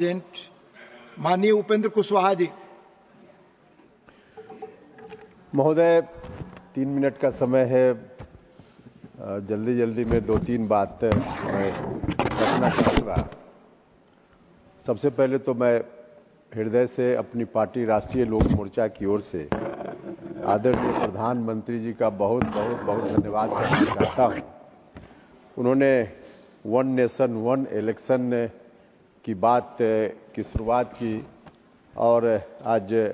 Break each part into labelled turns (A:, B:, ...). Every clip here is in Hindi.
A: माननीय उपेंद्र कुशवाहा जी।
B: महोदय, 3 मिनट का समय है। जल्दी जल्दी में 2-3 बात मैं रखना चाहूँगा। सबसे पहले तो मैं हृदय से अपनी पार्टी राष्ट्रीय लोक मोर्चा की ओर से आदरणीय प्रधानमंत्री जी का बहुत बहुत बहुत धन्यवाद करना चाहता हूँ। उन्होंने वन नेशन वन इलेक्शन की बात की शुरुआत की और आज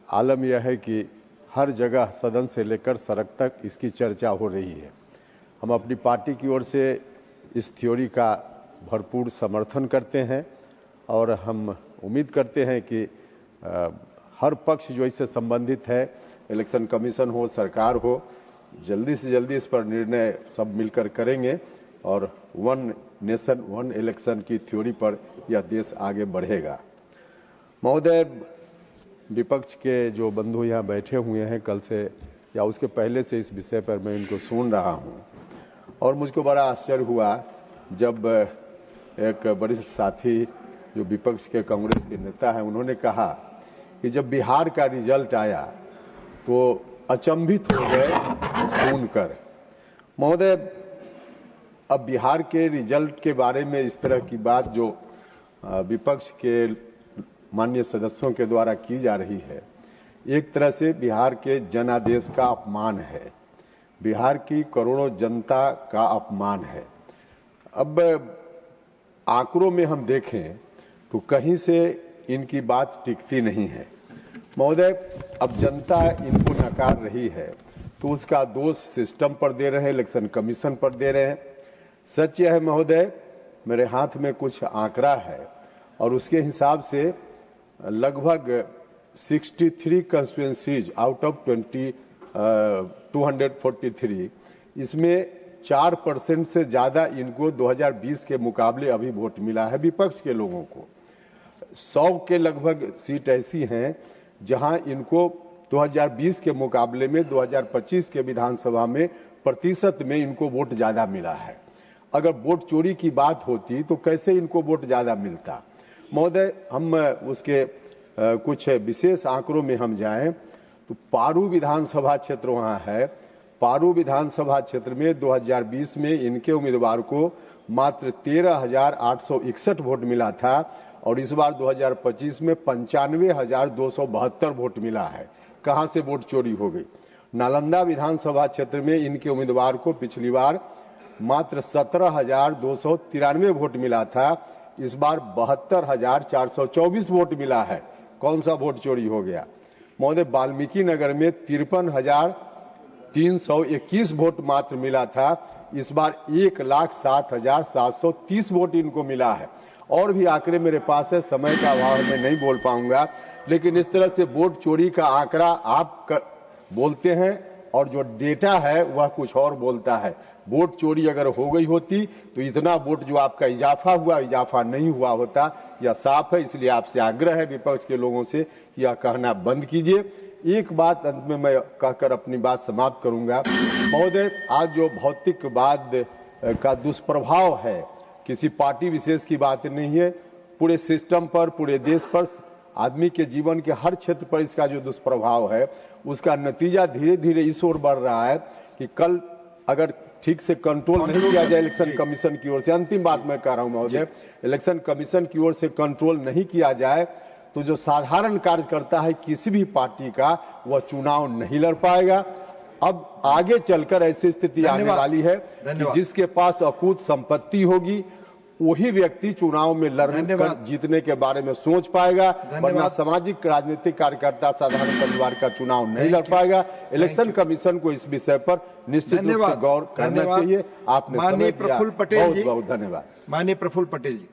B: आलम यह है कि हर जगह सदन से लेकर सड़क तक इसकी चर्चा हो रही है। हम अपनी पार्टी की ओर से इस थ्योरी का भरपूर समर्थन करते हैं और हम उम्मीद करते हैं कि हर पक्ष जो इससे संबंधित है, इलेक्शन कमीशन हो, सरकार हो, जल्दी से जल्दी इस पर निर्णय सब मिलकर करेंगे और वन नेशन वन इलेक्शन की थ्योरी पर यह देश आगे बढ़ेगा। महोदय, विपक्ष के जो बंधु यहाँ बैठे हुए हैं कल से या उसके पहले से इस विषय पर मैं इनको सुन रहा हूँ और मुझको बड़ा आश्चर्य हुआ जब एक वरिष्ठ साथी जो विपक्ष के कांग्रेस के नेता हैं, उन्होंने कहा कि जब बिहार का रिजल्ट आया तो अचंभित हो गए सुनकर। महोदय, अब बिहार के रिजल्ट के बारे में इस तरह की बात जो विपक्ष के माननीय सदस्यों के द्वारा की जा रही है, एक तरह से बिहार के जनादेश का अपमान है, बिहार की करोड़ों जनता का अपमान है। अब आंकड़ों में हम देखें तो कहीं से इनकी बात टिकती नहीं है। महोदय, अब जनता इनको नकार रही है तो उसका दोष सिस्टम पर दे रहे हैं, इलेक्शन कमीशन पर दे रहे हैं। सच यह है महोदय, मेरे हाथ में कुछ आंकड़ा है और उसके हिसाब से लगभग 63 कंस्टिट्यूएंसीज आउट ऑफ 243 इसमें 4% से ज्यादा इनको 2020 के मुकाबले अभी वोट मिला है विपक्ष के लोगों को। 100 के लगभग सीट ऐसी हैं जहां इनको 2020 के मुकाबले में 2025 के विधानसभा में प्रतिशत में इनको वोट ज्यादा मिला है। अगर वोट चोरी की बात होती तो कैसे इनको वोट ज्यादा मिलता। महोदय, हम उसके कुछ विशेष आंकड़ों में हम जाएं तो पारू विधानसभा क्षेत्र वहां है। पारू विधानसभा क्षेत्र में 2020 में इनके उम्मीदवार को मात्र 13,861 वोट मिला था और इस बार 2025 में 95,272 वोट मिला है। कहां से वोट चोरी हो गई। नालंदा विधानसभा क्षेत्र में इनके उम्मीदवार को पिछली बार मात्र 17,293 वोट मिला था, इस बार 72,424 वोट मिला है। कौन सा वोट चोरी हो गया। महोदय, वाल्मीकि नगर में 53,321 वोट मात्र मिला था, इस बार 1,07,730 वोट इनको मिला है। और भी आंकड़े मेरे पास है, समय का अभाव में नहीं बोल पाऊंगा, लेकिन इस तरह से वोट चोरी का आंकड़ा आप बोलते हैं और जो डेटा है वह कुछ और बोलता है। वोट चोरी अगर हो गई होती तो इतना वोट जो आपका इजाफा हुआ, इजाफा नहीं हुआ होता, यह साफ है। इसलिए आपसे आग्रह है विपक्ष के लोगों से कि यह कहना बंद कीजिए। एक बात अंत में मैं कहकर अपनी बात समाप्त करूंगा। महोदय, आज जो भौतिकवाद का दुष्प्रभाव है, किसी पार्टी विशेष की बात नहीं है, पूरे सिस्टम पर, पूरे देश पर, आदमी के जीवन के हर क्षेत्र पर इसका जो दुष्प्रभाव है, उसका नतीजा धीरे धीरे इस ओर बढ़ रहा है कि कल अगर ठीक से कंट्रोल नहीं किया जाए इलेक्शन कमीशन की ओर से, अंतिम बात मैं कह रहा हूं महोदय, इलेक्शन कमीशन की ओर से कंट्रोल नहीं किया जाए तो जो साधारण कार्यकर्ता है किसी भी पार्टी का, वह चुनाव नहीं लड़ पाएगा। अब आगे चलकर ऐसी स्थिति आने वाली है कि जिसके पास अकूत संपत्ति होगी वही व्यक्ति चुनाव में लड़ने कर जीतने के बारे में सोच पाएगा, वरना सामाजिक राजनीतिक कार्यकर्ता साधारण परिवार का चुनाव नहीं लड़ पाएगा। इलेक्शन कमीशन को इस विषय पर निश्चित रूप से गौर करना चाहिए। आपने समय दिया, बहुत बहुत धन्यवाद।
A: माननीय प्रफुल्ल पटेल जी।